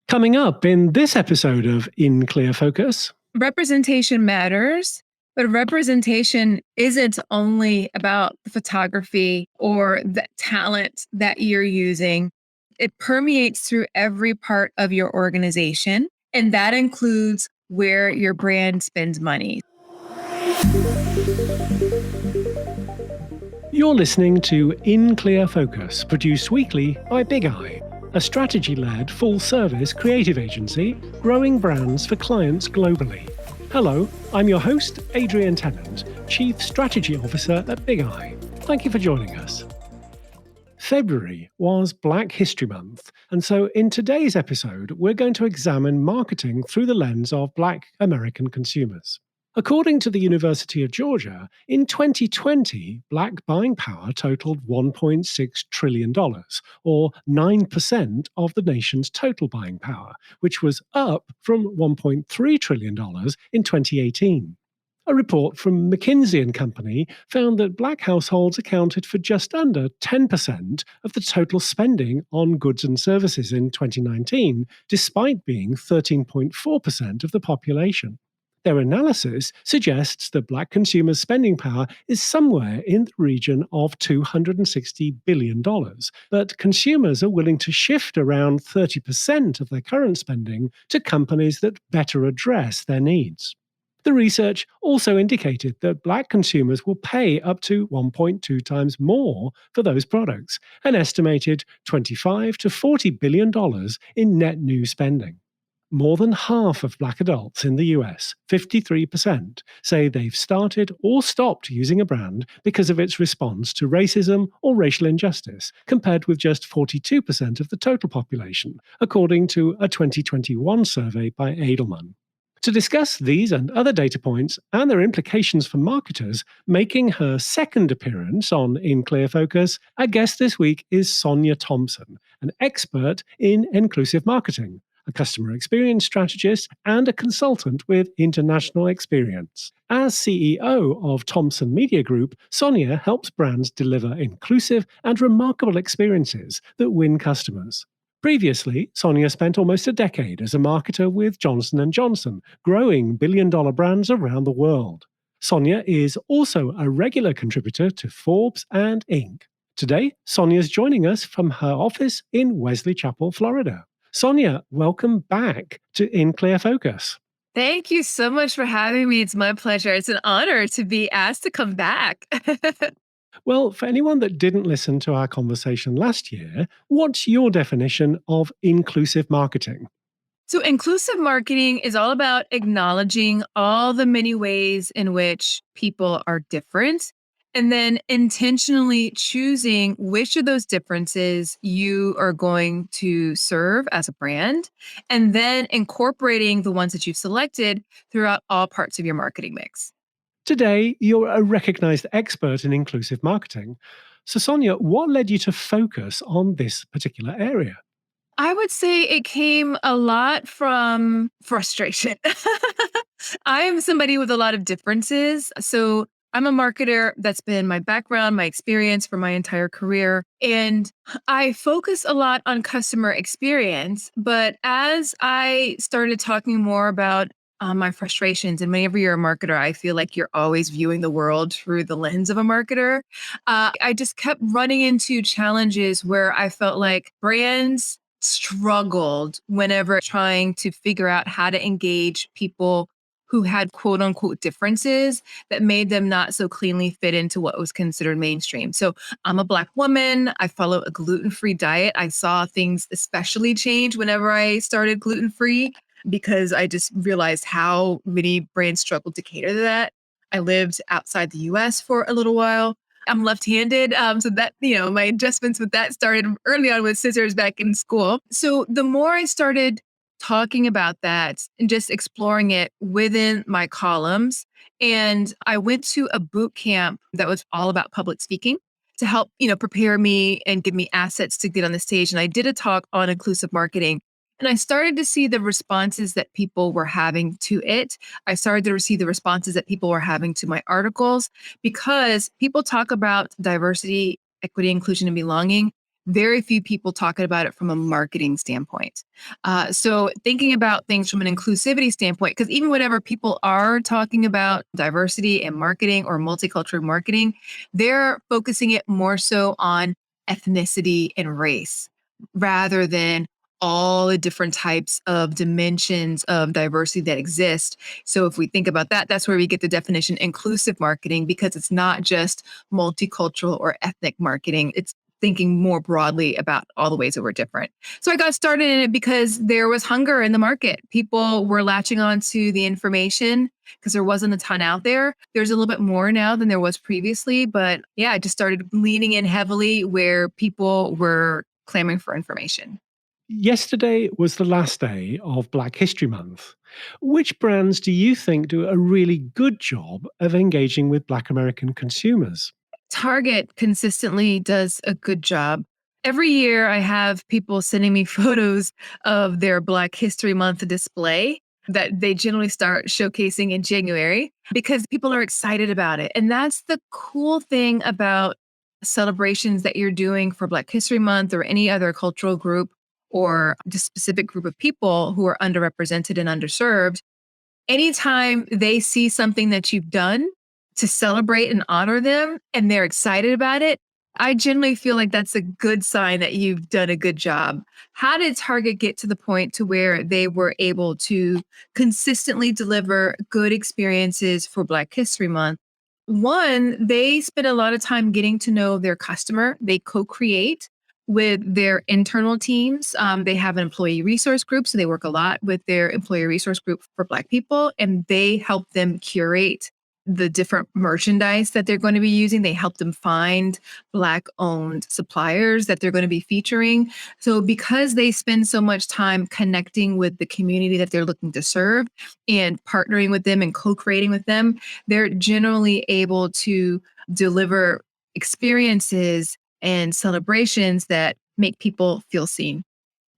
Coming up in this episode of In Clear Focus. Representation matters, but representation isn't only about the photography or the talent that you're using. It permeates through every part of your organization, and that includes where your brand spends money. You're listening to In Clear Focus, produced weekly by Big Eye, a strategy-led, full-service creative agency growing brands for clients globally. Hello, I'm your host, Adrian Tennant, Chief Strategy Officer at Big Eye. Thank you for joining us. February was Black History Month, and so in today's episode, we're going to examine marketing through the lens of Black American consumers. According to the University of Georgia, in 2020, Black buying power totaled $1.6 trillion, or 9% of the nation's total buying power, which was up from $1.3 trillion in 2018. A report from McKinsey & Company found that Black households accounted for just under 10% of the total spending on goods and services in 2019, despite being 13.4% of the population. Their analysis suggests that Black consumers' spending power is somewhere in the region of $260 billion, but consumers are willing to shift around 30% of their current spending to companies that better address their needs. The research also indicated that Black consumers will pay up to 1.2 times more for those products, an estimated $25 to $40 billion in net new spending. More than half of Black adults in the US, 53%, say they've started or stopped using a brand because of its response to racism or racial injustice, compared with just 42% of the total population, according to a 2021 survey by Edelman. To discuss these and other data points and their implications for marketers, making her second appearance on In Clear Focus, our guest this week is Sonia Thompson, an expert in inclusive marketing, a customer experience strategist, and a consultant with international experience. As CEO of Thompson Media Group, Sonia helps brands deliver inclusive and remarkable experiences that win customers. Previously, Sonia spent almost a decade as a marketer with Johnson & Johnson, growing billion-dollar brands around the world. Sonia is also a regular contributor to Forbes and Inc. Today, Sonia is joining us from her office in Wesley Chapel, Florida. Sonia, welcome back to In Clear Focus. Thank you so much for having me. It's my pleasure. It's an honor to be asked to come back. Well, for anyone that didn't listen to our conversation last year, what's your definition of inclusive marketing? So, inclusive marketing is all about acknowledging all the many ways in which people are different, and then intentionally choosing which of those differences you are going to serve as a brand, and then incorporating the ones that you've selected throughout all parts of your marketing mix. Today, you're a recognized expert in inclusive marketing. So, Sonia, what led you to focus on this particular area? I would say it came a lot from frustration. I am somebody with a lot of differences. So I'm a marketer. That's been my background, my experience for my entire career. And I focus a lot on customer experience. But as I started talking more about my frustrations, and whenever you're a marketer, I feel like you're always viewing the world through the lens of a marketer. I just kept running into challenges where I felt like brands struggled whenever trying to figure out how to engage people who had quote unquote differences that made them not so cleanly fit into what was considered mainstream. So I'm a Black woman. I follow a gluten-free diet. I saw things especially change whenever I started gluten-free because I just realized how many brands struggled to cater to that. I lived outside the US for a little while. I'm left-handed, so that, my adjustments with that started early on with scissors back in school. So the more I started talking about that and just exploring it within my columns, and I went to a boot camp that was all about public speaking to help, prepare me and give me assets to get on the stage. And I did a talk on inclusive marketing. And I started to see the responses that people were having to it. I started to see the responses that people were having to my articles because people talk about diversity, equity, inclusion, and belonging very few people talking about it from a marketing standpoint. So thinking about things from an inclusivity standpoint, because even whenever people are talking about diversity and marketing or multicultural marketing, they're focusing it more so on ethnicity and race rather than all the different types of dimensions of diversity that exist. So if we think about that, that's where we get the definition inclusive marketing, because it's not just multicultural or ethnic marketing. It's thinking more broadly about all the ways that we're different. So I got started in it because there was hunger in the market. People were latching on to the information because there wasn't a ton out there. There's a little bit more now than there was previously. But yeah, I just started leaning in heavily where people were clamoring for information. Yesterday was the last day of Black History Month. Which brands do you think do a really good job of engaging with Black American consumers? Target consistently does a good job. Every year, I have people sending me photos of their Black History Month display that they generally start showcasing in January because people are excited about it. And that's the cool thing about celebrations that you're doing for Black History Month or any other cultural group or just specific group of people who are underrepresented and underserved. Anytime they see something that you've done to celebrate and honor them and they're excited about it, I generally feel like that's a good sign that you've done a good job. How did Target get to the point to where they were able to consistently deliver good experiences for Black History Month? One, they spend a lot of time getting to know their customer. They co-create with their internal teams. They have an employee resource group, so they work a lot with their employee resource group for Black people, and they help them curate the different merchandise that they're going to be using. They help them find Black owned suppliers that they're going to be featuring. So, because they spend so much time connecting with the community that they're looking to serve and partnering with them and co creating with them, they're generally able to deliver experiences and celebrations that make people feel seen.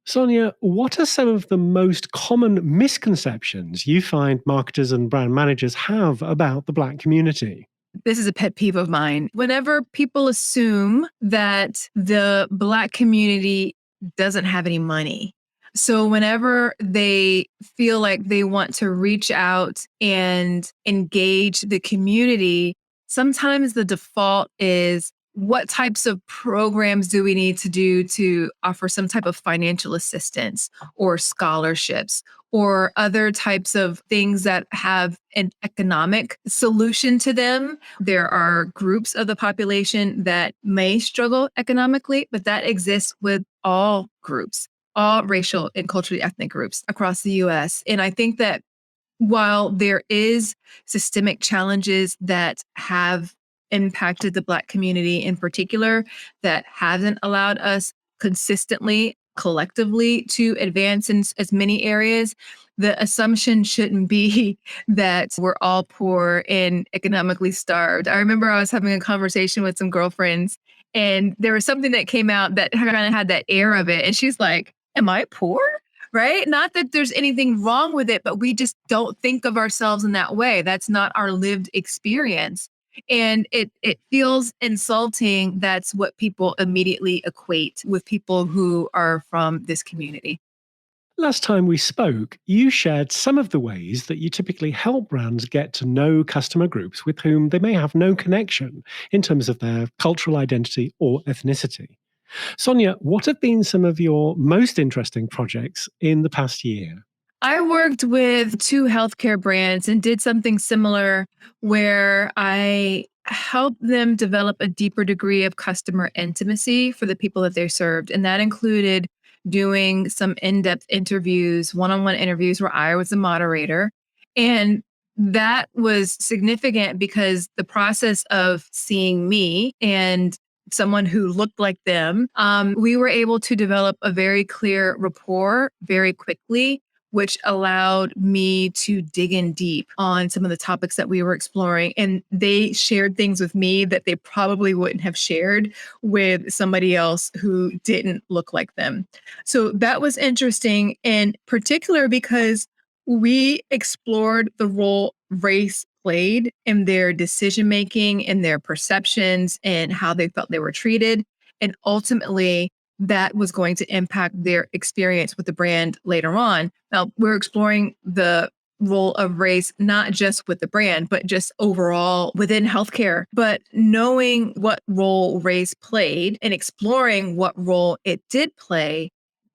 Sonia, what are some of the most common misconceptions you find marketers and brand managers have about the Black community? This is a pet peeve of mine. Whenever people assume that the Black community doesn't have any money. So, whenever they feel like they want to reach out and engage the community, sometimes the default is what types of programs do we need to do to offer some type of financial assistance or scholarships or other types of things that have an economic solution to them. There are groups of the population that may struggle economically, but that exists with all groups, all racial and culturally ethnic groups across the US. And I think that while there is systemic challenges that have impacted the Black community in particular, that hasn't allowed us consistently, collectively to advance in as many areas, the assumption shouldn't be that we're all poor and economically starved. I remember I was having a conversation with some girlfriends, and there was something that came out that kind of had that air of it. And she's like, "Am I poor?" Right? Not that there's anything wrong with it, but we just don't think of ourselves in that way. That's not our lived experience. And it feels insulting. That's what people immediately equate with people who are from this community. Last time we spoke, you shared some of the ways that you typically help brands get to know customer groups with whom they may have no connection in terms of their cultural identity or ethnicity. Sonia, what have been some of your most interesting projects in the past year? I worked with two healthcare brands and did something similar where I helped them develop a deeper degree of customer intimacy for the people that they served. And that included doing some in depth interviews, one on one interviews where I was the moderator. And that was significant because the process of seeing me and someone who looked like them, we were able to develop a very clear rapport very quickly, which allowed me to dig in deep on some of the topics that we were exploring. And they shared things with me that they probably wouldn't have shared with somebody else who didn't look like them. So that was interesting, in particular because we explored the role race played in their decision making and their perceptions and how they felt they were treated. And ultimately, that was going to impact their experience with the brand later on. Now, we're exploring the role of race, not just with the brand, but just overall within healthcare. But knowing what role race played and exploring what role it did play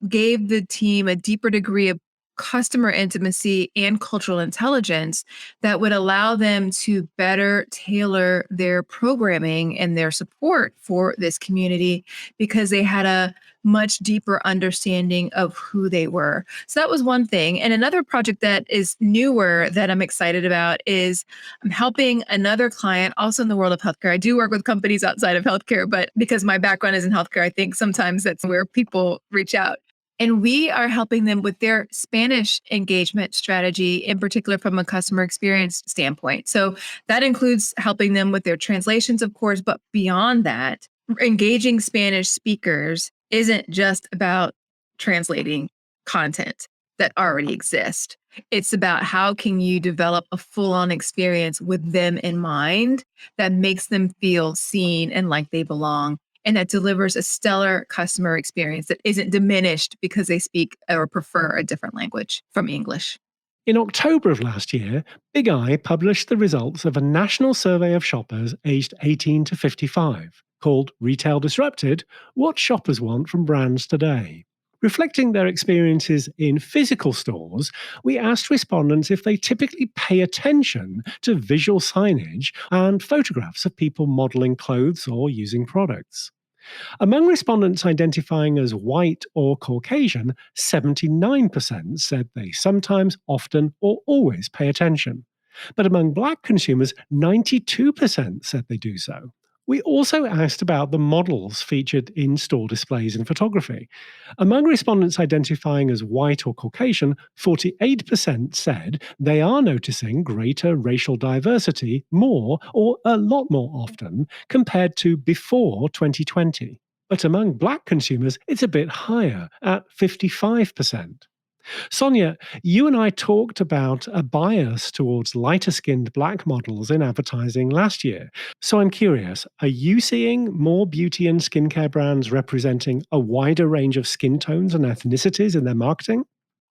gave the team a deeper degree of customer intimacy and cultural intelligence that would allow them to better tailor their programming and their support for this community because they had a much deeper understanding of who they were. So that was one thing. And another project that is newer that I'm excited about is I'm helping another client also in the world of healthcare. I do work with companies outside of healthcare, but because my background is in healthcare, I think sometimes that's where people reach out. And we are helping them with their Spanish engagement strategy, in particular from a customer experience standpoint. So that includes helping them with their translations, of course, but beyond that, engaging Spanish speakers isn't just about translating content that already exists. It's about how can you develop a full-on experience with them in mind that makes them feel seen and like they belong, and that delivers a stellar customer experience that isn't diminished because they speak or prefer a different language from English. In October of last year, Big Eye published the results of a national survey of shoppers aged 18 to 55, called Retail Disrupted: What Shoppers Want from Brands Today. Reflecting their experiences in physical stores, we asked respondents if they typically pay attention to visual signage and photographs of people modeling clothes or using products. Among respondents identifying as white or Caucasian, 79% said they sometimes, often, or always pay attention. But among black consumers, 92% said they do so. We also asked about the models featured in store displays in photography. Among respondents identifying as white or Caucasian, 48% said they are noticing greater racial diversity more or a lot more often compared to before 2020. But among black consumers, it's a bit higher at 55%. Sonia, you and I talked about a bias towards lighter skinned black models in advertising last year. So I'm curious, are you seeing more beauty and skincare brands representing a wider range of skin tones and ethnicities in their marketing?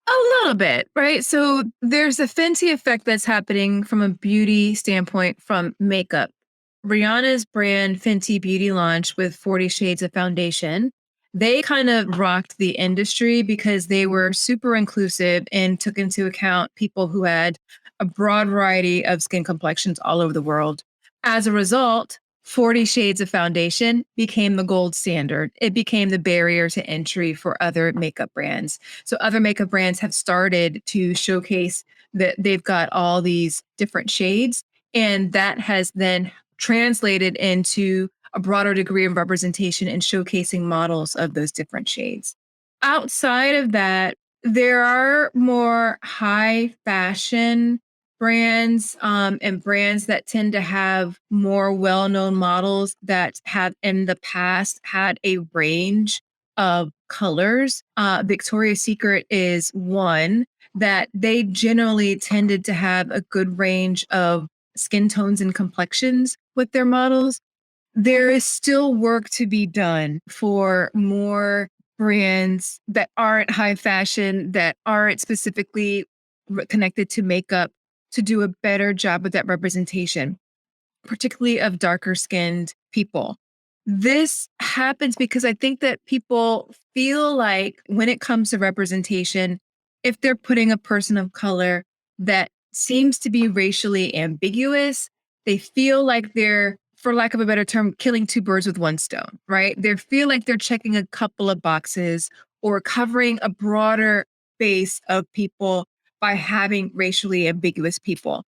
A little bit, right? So there's a Fenty effect that's happening from a beauty standpoint from makeup. Rihanna's brand Fenty Beauty launched with 40 Shades of Foundation. They kind of rocked the industry because they were super inclusive and took into account people who had a broad variety of skin complexions all over the world. As a result, 40 Shades of Foundation became the gold standard. It became the barrier to entry for other makeup brands. So other makeup brands have started to showcase that they've got all these different shades, and that has then translated into a broader degree of representation and showcasing models of those different shades. Outside of that, there are more high fashion brands and brands that tend to have more well-known models that have in the past had a range of colors. Victoria's Secret is one that they generally tended to have a good range of skin tones and complexions with their models. There is still work to be done for more brands that aren't high fashion, that aren't specifically connected to makeup, to do a better job with that representation, particularly of darker skinned people. This happens because I think that people feel like when it comes to representation, if they're putting a person of color that seems to be racially ambiguous, they feel like they're, for lack of a better term, killing two birds with one stone, right? They feel like they're checking a couple of boxes or covering a broader base of people by having racially ambiguous people.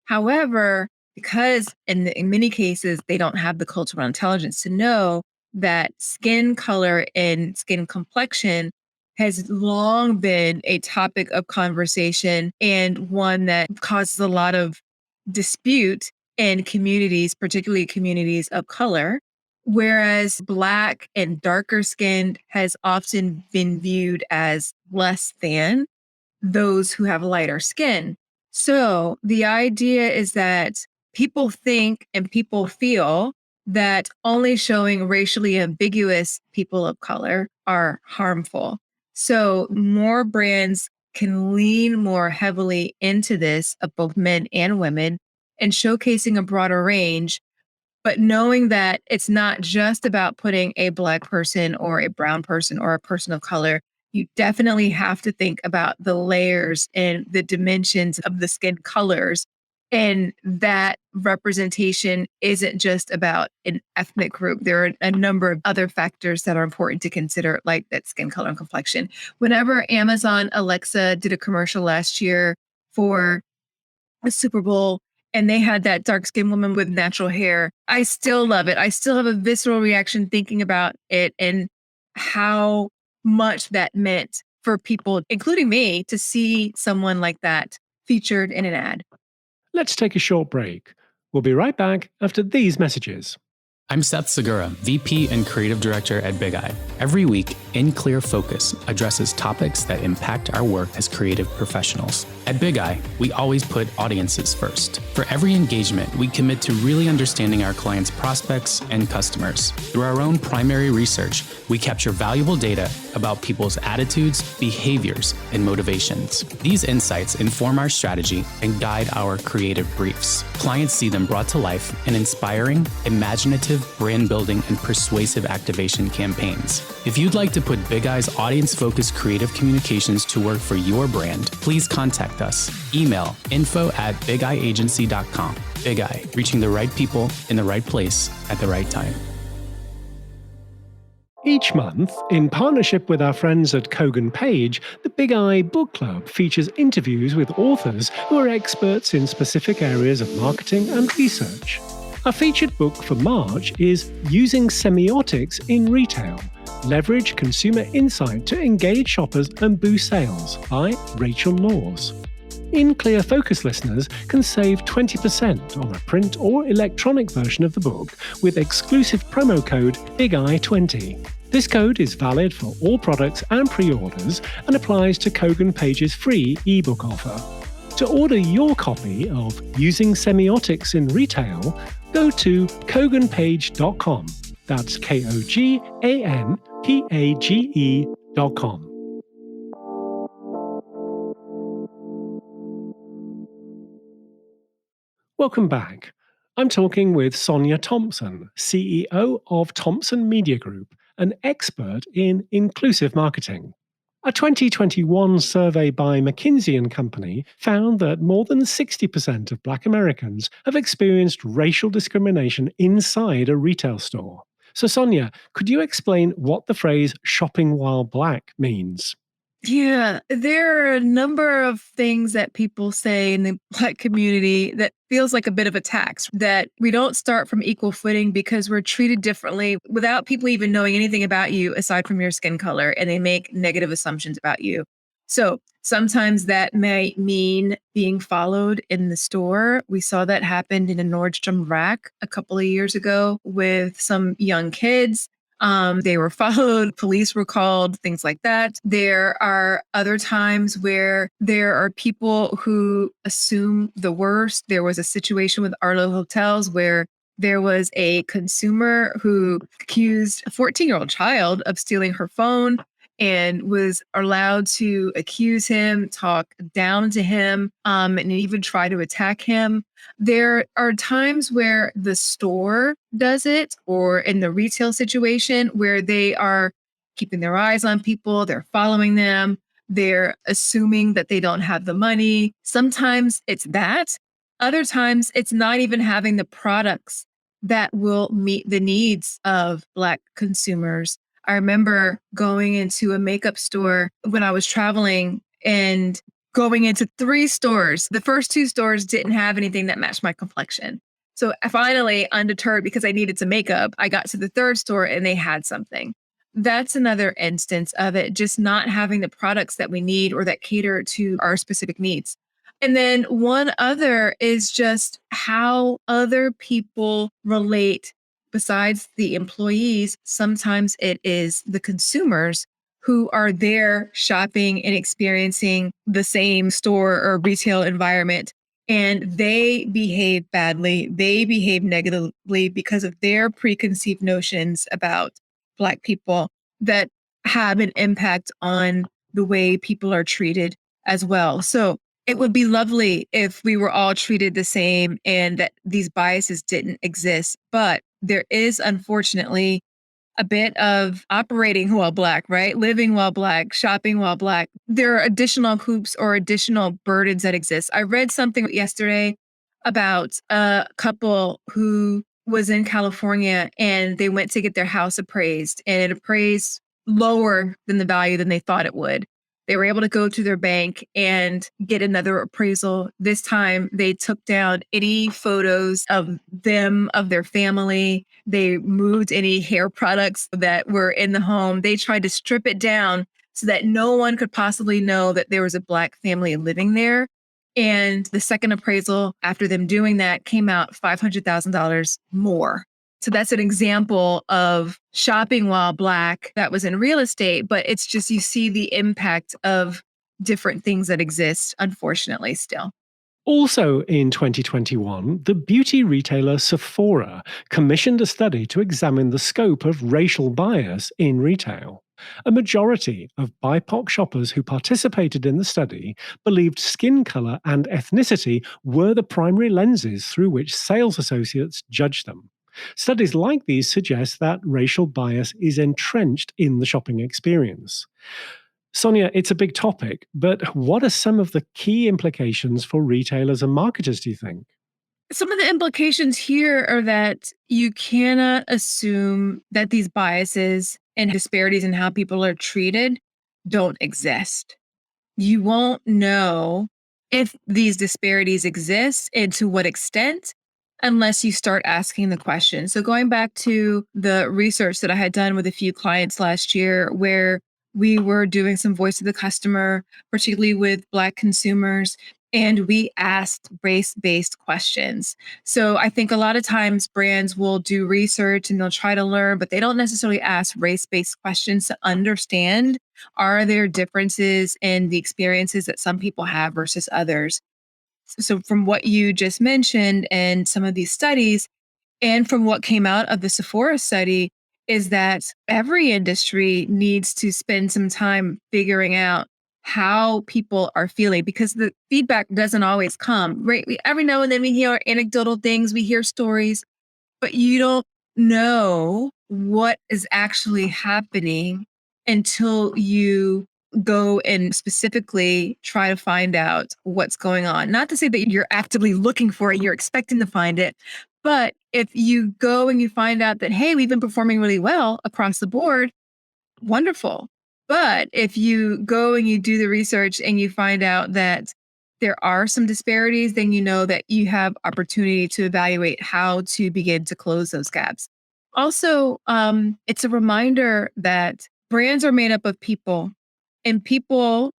However, because in many cases, they don't have the cultural intelligence to know that skin color and skin complexion has long been a topic of conversation and one that causes a lot of dispute in communities, particularly communities of color. Whereas Black and darker skinned has often been viewed as less than those who have lighter skin. So the idea is that people think and people feel that only showing racially ambiguous people of color are harmful. So more brands can lean more heavily into this of both men and women and showcasing a broader range, but knowing that it's not just about putting a Black person or a brown person or a person of color. You definitely have to think about the layers and the dimensions of the skin colors. And that representation isn't just about an ethnic group. There are a number of other factors that are important to consider, like that skin color and complexion. Whenever Amazon Alexa did a commercial last year for a Super Bowl and they had that dark skinned woman with natural hair, I still love it. I still have a visceral reaction thinking about it and how much that meant for people, including me, to see someone like that featured in an ad. Let's take a short break. We'll be right back after these messages. I'm Seth Segura, VP and Creative Director at Big Eye. Every week, In Clear Focus addresses topics that impact our work as creative professionals. At Big Eye, we always put audiences first. For every engagement, we commit to really understanding our clients' prospects and customers. Through our own primary research, we capture valuable data about people's attitudes, behaviors, and motivations. These insights inform our strategy and guide our creative briefs. Clients see them brought to life in inspiring, imaginative, brand building, and persuasive activation campaigns. If you'd like to put Big Eye's audience-focused creative communications to work for your brand, please contact us. Email info@bigeyeagency.com. Big Eye, reaching the right people in the right place at the right time. Each month, in partnership with our friends at Kogan Page, the Big Eye Book Club features interviews with authors who are experts in specific areas of marketing and research. Our featured book for March is Using Semiotics in Retail: Leverage Consumer Insight to Engage Shoppers and Boost Sales by Rachel Laws. In Clear Focus listeners can save 20% on a print or electronic version of the book with exclusive promo code BIGEYE20. This code is valid for all products and pre-orders and applies to Kogan Page's free ebook offer. To order your copy of Using Semiotics in Retail, go to koganpage.com. That's KOGANPAGE.com. Welcome back. I'm talking with Sonia Thompson, CEO of Thompson Media Group, an expert in inclusive marketing. A 2021 survey by McKinsey & Company found that more than 60% of Black Americans have experienced racial discrimination inside a retail store. So Sonia, could you explain what the phrase shopping while Black means? Yeah, there are a number of things that people say in the Black community that feels like a bit of a tax, that we don't start from equal footing because we're treated differently without people even knowing anything about you aside from your skin color, and they make negative assumptions about you. So sometimes that may mean being followed in the store. We saw that happened in a Nordstrom rack a couple of years ago with some young kids. They were followed, police were called, things like that. There are other times where there are people who assume the worst. There was a situation with Arlo Hotels where there was a consumer who accused a 14-year-old child of stealing her phone and was allowed to accuse him, talk down to him, and even try to attack him. There are times where the store does it, or in the retail situation where they are keeping their eyes on people, they're following them, they're assuming that they don't have the money. Sometimes it's that. Other times it's not even having the products that will meet the needs of Black consumers. I remember going into a makeup store when I was traveling and going into 3 stores. The first 2 stores didn't have anything that matched my complexion. So I finally, undeterred because I needed some makeup, I got to the 3rd store and they had something. That's another instance of it, just not having the products that we need or that cater to our specific needs. And then one other is just how other people relate. Besides the employees, sometimes it is the consumers who are there shopping and experiencing the same store or retail environment. and they behave badly. They behave negatively because of their preconceived notions about Black people that have an impact on the way people are treated as well. So it would be lovely if we were all treated the same and that these biases didn't exist. But there is, unfortunately, a bit of operating while Black, right? Living while Black, shopping while Black. There are additional hoops or additional burdens that exist. I read something yesterday about a couple who was in California and they went to get their house appraised, and it appraised lower than the value than they thought it would. They were able to go to their bank and get another appraisal. This time they took down any photos of them, of their family. They moved any hair products that were in the home. They tried to strip it down so that no one could possibly know that there was a Black family living there. And the second appraisal after them doing that came out $500,000 more. So that's an example of shopping while Black that was in real estate, but it's just you see the impact of different things that exist, unfortunately, still. Also in 2021, the beauty retailer Sephora commissioned a study to examine the scope of racial bias in retail. A majority of BIPOC shoppers who participated in the study believed skin color and ethnicity were the primary lenses through which sales associates judged them. Studies like these suggest that racial bias is entrenched in the shopping experience. Sonia, it's a big topic, but what are some of the key implications for retailers and marketers, do you think? Some of the implications here are that you cannot assume that these biases and disparities in how people are treated don't exist. You won't know if these disparities exist and to what extent unless you start asking the question. So, going back to the research that I had done with a few clients last year, where we were doing some voice of the customer, particularly with Black consumers, and we asked race-based questions. So I think a lot of times brands will do research and they'll try to learn, but they don't necessarily ask race-based questions to understand, are there differences in the experiences that some people have versus others? So from what you just mentioned and some of these studies, and from what came out of the Sephora study, is that every industry needs to spend some time figuring out how people are feeling, because the feedback doesn't always come, right? Every now and then we hear anecdotal things, we hear stories, but you don't know what is actually happening until you go and specifically try to find out what's going on. Not to say that you're actively looking for it, you're expecting to find it, but if you go and you find out that, hey, we've been performing really well across the board, wonderful. But if you go and you do the research and you find out that there are some disparities, then you know that you have opportunity to evaluate how to begin to close those gaps. Also, it's a reminder that brands are made up of people, and people,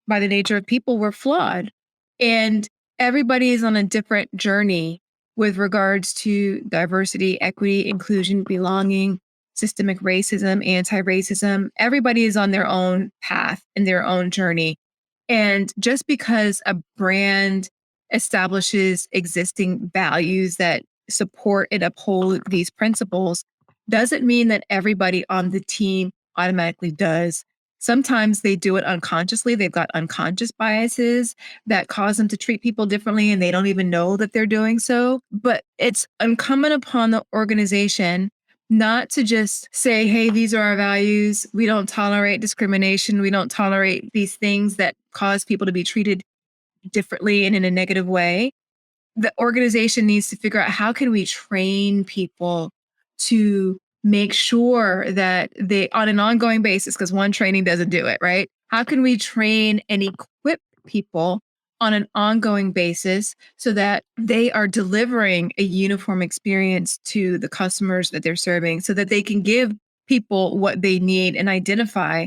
by the nature of people, were flawed. And everybody is on a different journey with regards to diversity, equity, inclusion, belonging, systemic racism, anti-racism. Everybody is on their own path and their own journey. And just because a brand establishes existing values that support and uphold these principles doesn't mean that everybody on the team automatically does. Sometimes they do it unconsciously. They've got unconscious biases that cause them to treat people differently and they don't even know that they're doing so. But it's incumbent upon the organization not to just say, hey, these are our values. We don't tolerate discrimination. We don't tolerate these things that cause people to be treated differently and in a negative way. The organization needs to figure out, how can we train people to make sure that they, on an ongoing basis, because one training doesn't do it, right? How can we train and equip people on an ongoing basis so that they are delivering a uniform experience to the customers that they're serving, so that they can give people what they need and identify?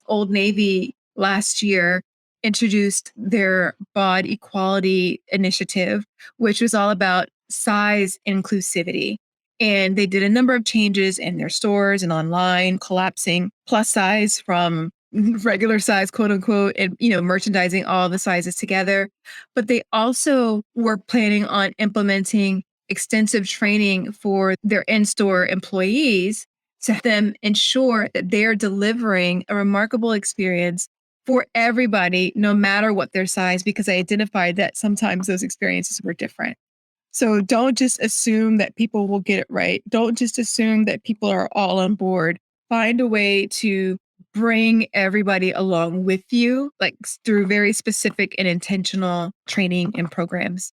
Old Navy last year introduced their BOD Equality Initiative, which was all about size inclusivity. And they did a number of changes in their stores and online, collapsing plus size from regular size, quote unquote, and, merchandising all the sizes together. But they also were planning on implementing extensive training for their in-store employees to help them ensure that they're delivering a remarkable experience for everybody, no matter what their size, because I identified that sometimes those experiences were different. So don't just assume that people will get it right. Don't just assume that people are all on board. Find a way to bring everybody along with you, like through very specific and intentional training and programs.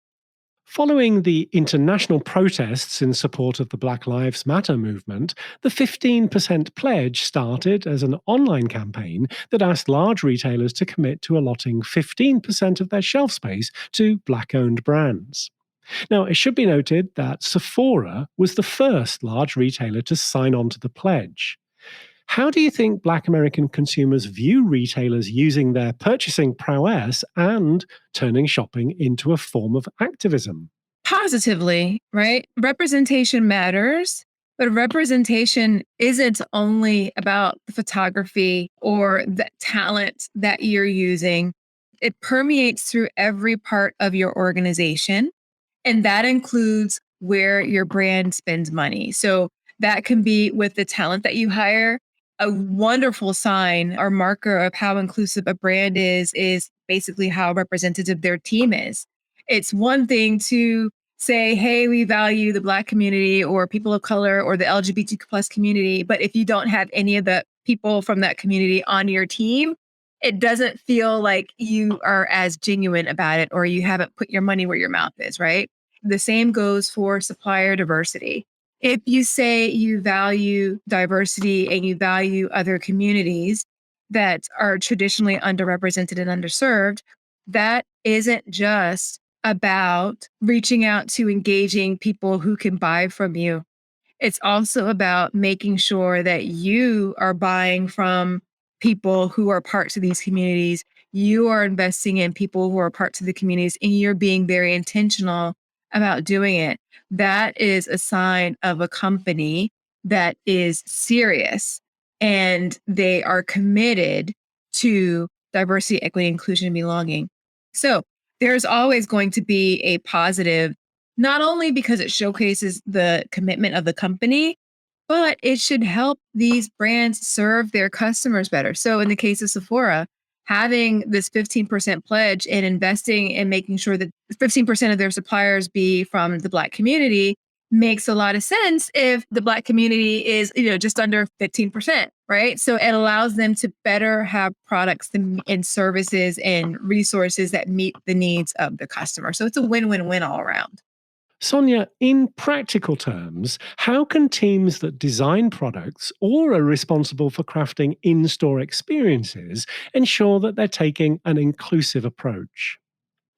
Following the international protests in support of the Black Lives Matter movement, the 15% pledge started as an online campaign that asked large retailers to commit to allotting 15% of their shelf space to Black owned brands. Now, it should be noted that Sephora was the first large retailer to sign on to the pledge. How do you think Black American consumers view retailers using their purchasing prowess and turning shopping into a form of activism? Positively, right? Representation matters, but representation isn't only about the photography or the talent that you're using. It permeates through every part of your organization. And that includes where your brand spends money. So that can be with the talent that you hire. A wonderful sign or marker of how inclusive a brand is basically how representative their team is. It's one thing to say, hey, we value the Black community or people of color or the LGBTQ plus community. But if you don't have any of the people from that community on your team, it doesn't feel like you are as genuine about it or you haven't put your money where your mouth is, right? The same goes for supplier diversity. If you say you value diversity and you value other communities that are traditionally underrepresented and underserved, that isn't just about reaching out to engaging people who can buy from you. It's also about making sure that you are buying from people who are parts of these communities. You are investing in people who are parts of the communities, and you're being very intentional about doing it. That is a sign of a company that is serious and they are committed to diversity, equity, inclusion, and belonging. So there's always going to be a positive, not only because it showcases the commitment of the company, but it should help these brands serve their customers better. So in the case of Sephora, having this 15% pledge and investing in making sure that 15% of their suppliers be from the Black community makes a lot of sense if the Black community is, just under 15%, right? So it allows them to better have products and services and resources that meet the needs of the customer. So it's a win-win-win all around. Sonia, in practical terms, how can teams that design products or are responsible for crafting in store experiences ensure that they're taking an inclusive approach?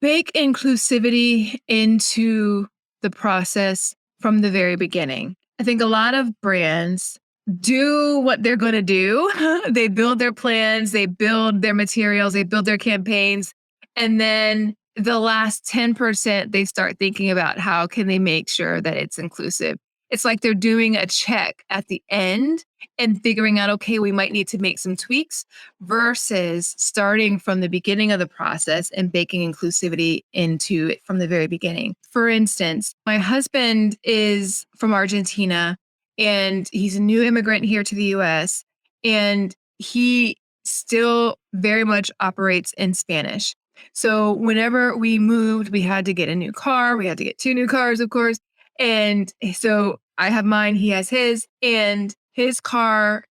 Bake inclusivity into the process from the very beginning. I think a lot of brands do what they're going to do. They build their plans, they build their materials, they build their campaigns. And then the last 10%, they start thinking about how can they make sure that it's inclusive. It's like they're doing a check at the end and figuring out, okay, we might need to make some tweaks versus starting from the beginning of the process and baking inclusivity into it from the very beginning. For instance, my husband is from Argentina and he's a new immigrant here to the US, and he still very much operates in Spanish. So whenever we moved, we had to get a new car. We had to get 2 new cars, of course. And so I have mine, he has his, and his car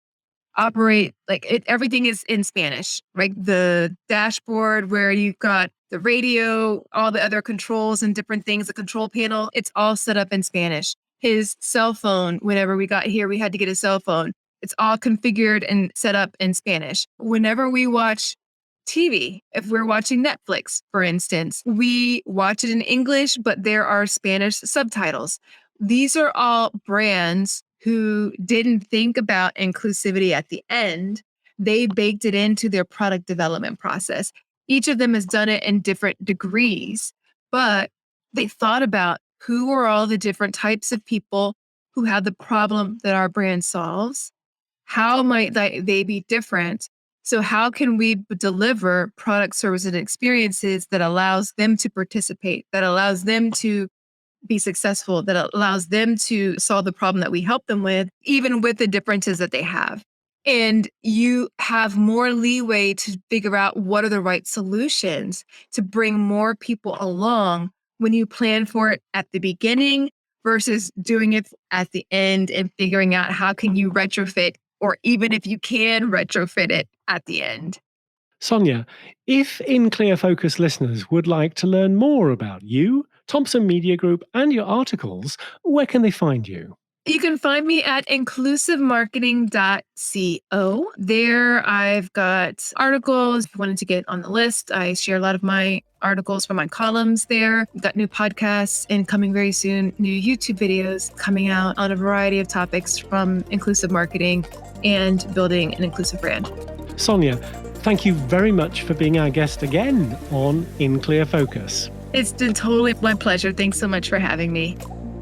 everything is in Spanish, right? The dashboard where you've got the radio, all the other controls and different things, the control panel, it's all set up in Spanish. His cell phone, whenever we got here, we had to get a cell phone. It's all configured and set up in Spanish. Whenever we watch TV, if we're watching Netflix, for instance, we watch it in English, but there are Spanish subtitles. These are all brands who didn't think about inclusivity at the end. They baked it into their product development process. Each of them has done it in different degrees, but they thought about who are all the different types of people who have the problem that our brand solves. How might they be different So how can we deliver products, services, and experiences that allows them to participate, that allows them to be successful, that allows them to solve the problem that we help them with, even with the differences that they have. And you have more leeway to figure out what are the right solutions to bring more people along when you plan for it at the beginning versus doing it at the end and figuring out how can you retrofit, or even if you can retrofit it at the end. Sonia, if In Clear Focus listeners would like to learn more about you, Thompson Media Group, and your articles, where can they find you? You can find me at inclusivemarketing.co. There I've got articles. If you wanted to get on the list, I share a lot of my articles from my columns there. We've got new podcasts and coming very soon, new YouTube videos coming out on a variety of topics from inclusive marketing and building an inclusive brand. Sonia, thank you very much for being our guest again on In Clear Focus. It's been totally my pleasure. Thanks so much for having me.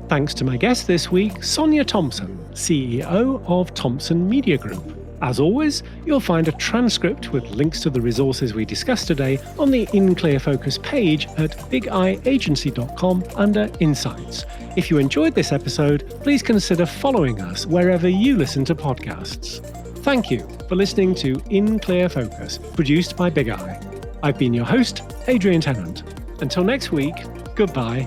Thanks to my guest this week, Sonia Thompson, CEO of Thompson Media Group. As always, you'll find a transcript with links to the resources we discussed today on the In Clear Focus page at bigiagency.com under Insights. If you enjoyed this episode, please consider following us wherever you listen to podcasts. Thank you for listening to In Clear Focus, produced by Big Eye. I've been your host, Adrian Tennant. Until next week, goodbye.